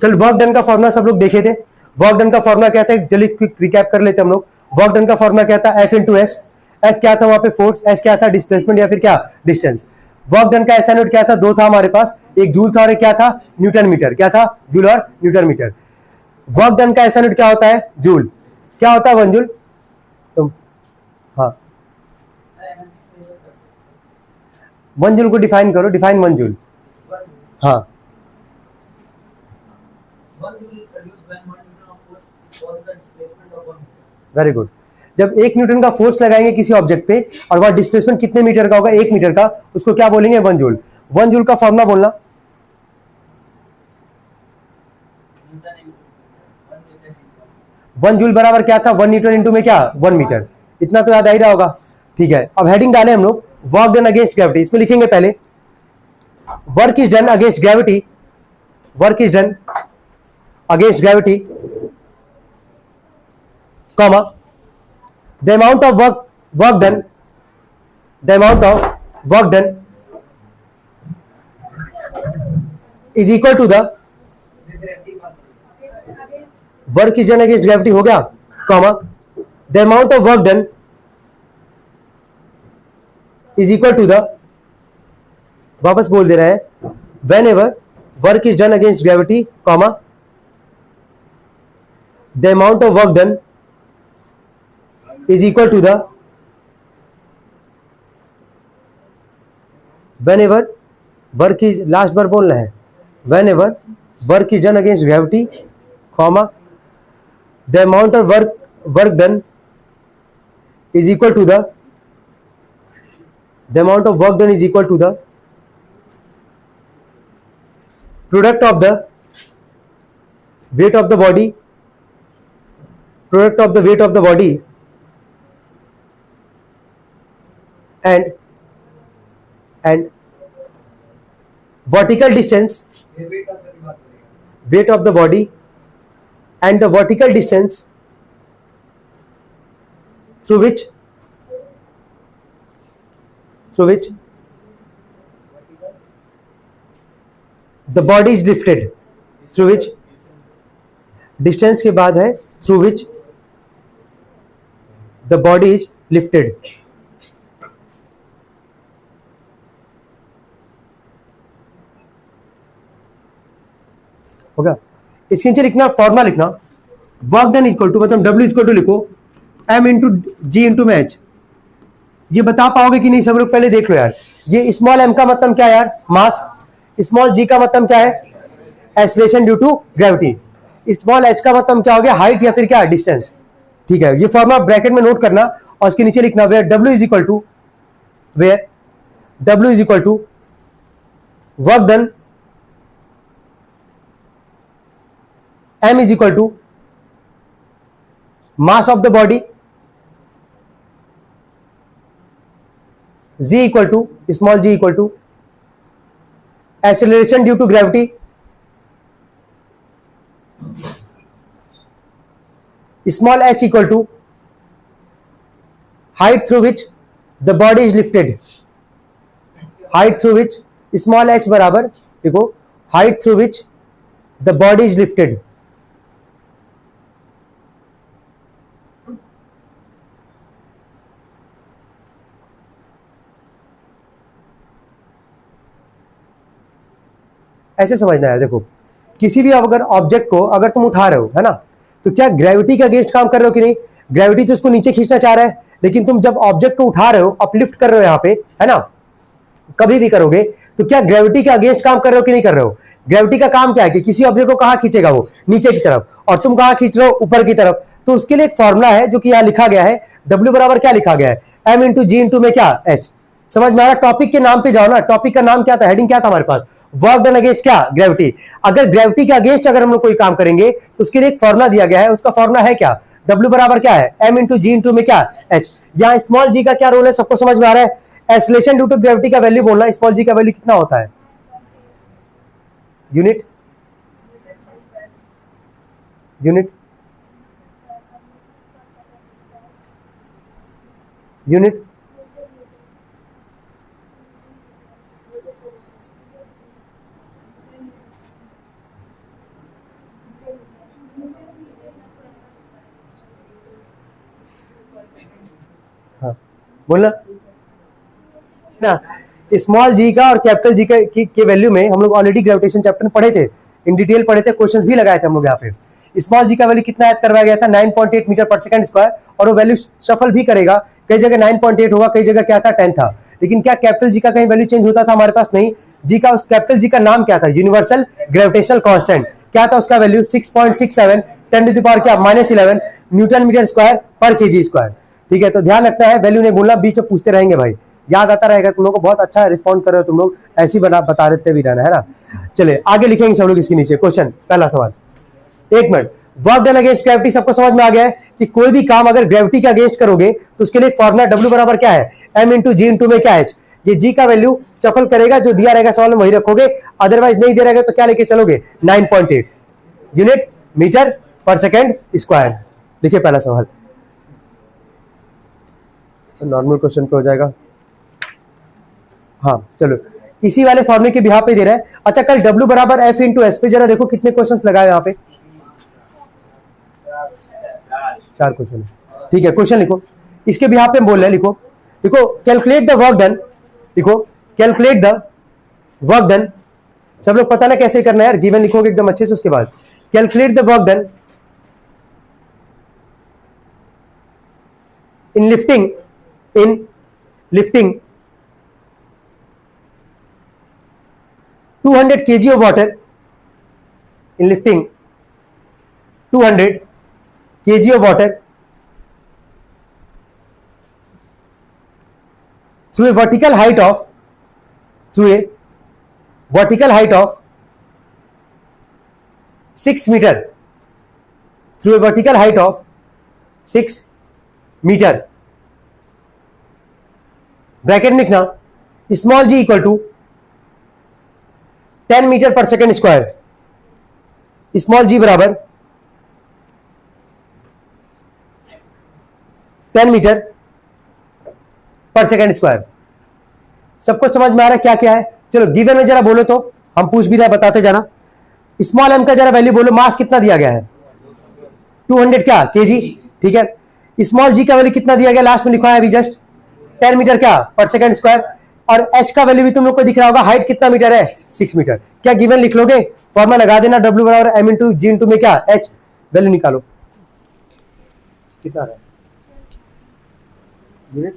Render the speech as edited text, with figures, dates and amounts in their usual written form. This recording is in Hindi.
कल वर्क डन का फॉर्मूला सब लोग देखे थे। वर्क डन का फॉर्मूला क्या था, जल्दी क्विक रिकैप कर लेते हम लोग। वर्क डन का फॉर्मूला क्या था, F इंटू एस। एफ क्या था वहां पे, फोर्स। एस क्या था, डिस्प्लेसमेंट या फिर क्या, डिस्टेंस। वर्क डन का एसआई यूनिट क्या था, दो था हमारे पास, एक जूल था और एक क्या था, न्यूटन मीटर। क्या था, जूल और न्यूटन मीटर। वर्क डन का एसआई यूनिट क्या होता है, जूल। क्या होता है 1 जूल, तो हाँ 1 जूल को डिफाइन करो, डिफाइन 1 जूल। हाँ वेरी गुड। जब 1 न्यूटन का फोर्स लगाएंगे किसी ऑब्जेक्ट पे और वह डिस्प्लेसमेंट कितने मीटर का होगा, 1 मीटर का, उसको क्या बोलेंगे, 1 जूल। 1 जूल का फॉर्मूला बोलना। 1 जूल बराबर क्या था, 1 न्यूटन इंटू में क्या, 1 मीटर। इतना तो याद आ ही रहा होगा। ठीक है, अब हेडिंग डाले हम लोग, वर्क डन अगेंस्ट ग्रेविटी। इसमें लिखेंगे पहले, work is done against gravity, work is done against gravity, comma, the amount of work done, the amount of work done is equal to the work is done against gravity, हो गया, comma, the amount of work done is equal to the, वापस बोल दे रहा है, whenever work is done against gravity, comma, the amount of work done is equal to the, whenever work is, last बार बोलना है, whenever work is done against gravity, comma, the amount of work done is equal to the amount of work done is equal to the product of the weight of the body, product of the weight of the body and vertical distance, weight of the body and the vertical distance through which the body is lifted, through which distance के बाद है through which the body is lifted। होगा, इसके नीचे लिखना, फॉर्मूला लिखना, वर्क डन इक्वल टू, मतलब W इक्वल टू लिखो M इंटू जी इंटू में H। ये बता पाओगे कि नहीं सब लोग, पहले देख लो यार। ये स्मॉल m का मतलब क्या है यार, मास। स्मॉल g का मतलब क्या है, acceleration due to gravity. Small h का मतलब क्या हो गया, हाइट या फिर क्या, डिस्टेंस। ठीक है, ये फॉर्मूला ब्रैकेट में नोट करना और इसके नीचे लिखना, where W is equal to, where W is equal to work done, M is equal to mass of the body, G equal to, small g equal to acceleration due to gravity, small h equal to height through which the body is lifted, height through which, small h बराबर देखो, height through which the body is lifted। ऐसे समझना है, देखो किसी भी अगर ऑब्जेक्ट को अगर तुम उठा रहे हो, है ना, तो क्या ग्रेविटी के अगेंस्ट काम कर रहे हो कि नहीं। ग्रेविटी तो उसको नीचे खींचना चाह रहा है, लेकिन तुम जब ऑब्जेक्ट को उठा रहे हो, अपलिफ्ट कर रहे हो यहाँ पे, है ना, कभी भी करोगे तो क्या ग्रेविटी के अगेंस्ट काम कर रहे हो कि नहीं कर रहे हो। ग्रेविटी का काम क्या है कि किसी ऑब्जेक्ट को कहां खींचेगा, वो नीचे की तरफ, और तुम कहां खींच रहे हो, ऊपर की तरफ। तो उसके लिए एक फॉर्मूला है जो कि यहां लिखा गया है, W बराबर क्या लिखा गया है, M इंटू जी इंटू में क्या, H। समझ में आ रहा। टॉपिक के नाम पे जाओ ना, टॉपिक का नाम क्या था, हेडिंग क्या था हमारे पास, वर्क डन अगेंस्ट क्या, ग्रेविटी। अगर ग्रेविटी के अगेंस्ट अगर हम लोग कोई काम करेंगे तो उसके लिए एक फॉर्मूला दिया गया है, उसका फॉर्मूला है क्या, W बराबर क्या है, M इंटू जी इंटू में क्या, H। यहाँ स्मॉल जी का क्या रोल है, सबको समझ में आ रहा है। एक्सेलरेशन ड्यू टू ग्रेविटी का वैल्यू बोलना, स्मॉल जी का वैल्यू कितना होता है, यूनिट, यूनिट, यूनिट, बोलना ना। स्मॉल जी का और कैपिटल जी के वैल्यू में हम लोग ऑलरेडी ग्रेविटेशन चैप्टर में पढ़े थे, इन डिटेल पढ़े थे, क्वेश्चंस भी लगाए थे हम लोग यहाँ पे। स्मॉल जी का वैल्यू कितना ऐड करवाया गया था, 9.8 मीटर पर सेकंड स्क्वायर, और वो वैल्यू शफल भी करेगा, कई जगह 9.8 होगा, कई जगह क्या था 10 था। लेकिन क्या कैपिटल जी का कहीं वैल्यू चेंज होता था हमारे पास? नहीं। जी का, उस कैपिटल जी का नाम क्या था? Universal gravitational constant. क्या था उसका वैल्यू? 6.67 10 टू द पावर क्या -11 न्यूटन मीटर स्क्वायर पर केजी स्क्वायर। ठीक है, तो ध्यान रखना है, वैल्यू नहीं बोलना, बीच में पूछते रहेंगे भाई, याद आता रहेगा तुम लोग को। बहुत अच्छा रिस्पॉन्ड कर रहे हो तुम लोग, ऐसी बता देते भी रहना है ना। चलिए आगे लिखेंगे सब लोग इसके नीचे। क्वेश्चन पहला सवाल, 1 minute. Work done against gravity सबको समझ में आ गया है कि कोई भी काम अगर ग्रेविटी के अगेंस्ट करोगे तो उसके लिए एक फॉर्मूला W बराबर क्या है? M इंटू जी इंटू में क्या H। ये जी का वैल्यू सफल करेगा, जो दिया रहेगा सवाल में वही रखोगे, अदरवाइज नहीं दे रहेगा तो क्या लेके चलोगे? 9.8 unit metre per second square. लिखिए पहला सवाल, नॉर्मल क्वेश्चन पे हो जाएगा। हाँ चलो, इसी वाले फॉर्मूले के बिहाफ पे दे रहा है। अच्छा, कल W बराबर F इंटू एस पे जरा देखो कितने क्वेश्चंस लगाए यहाँ पे? 4 क्वेश्चन। ठीक है, क्वेश्चन लिखो, इसके बिहाफ पे बोल रहे हैं, लिखो लिखो कैलकुलेट द वर्क डन। लिखो कैलकुलेट द वर्क डन। सब लोग पता ना कैसे करना है यार, गिवन लिखोगे एकदम अच्छे से, उसके बाद calculate the work done in lifting 200 kg of water, in lifting 200 kg of water through a vertical height of 6 meter, through a vertical height of 6 meter, bracket लिखना, small G equal to 10 metre per second square. Small G बराबर 10 मीटर पर सेकेंड स्क्वायर। सबको समझ में आ रहा है क्या क्या है? चलो गिवन में जरा बोलो, तो हम पूछ भी रहे, बताते जाना। स्मॉल एम का जरा वैल्यू बोलो, मास कितना दिया गया है? 200 क्या केजी। ठीक है, स्मॉल जी का वैल्यू कितना दिया गया? लास्ट में लिखा है अभी जस्ट, 10 मीटर क्या पर सेकेंड स्क्वायर। और एच का वैल्यू भी तुम लोग को दिख रहा होगा, हाइट कितना मीटर है? 6 मीटर। क्या गिवन लिख लोगे? फॉर्मूला लगा देना, W बराबर M इंटू जी इंटू में क्या H, वैल्यू निकालो कितना है यूनिट।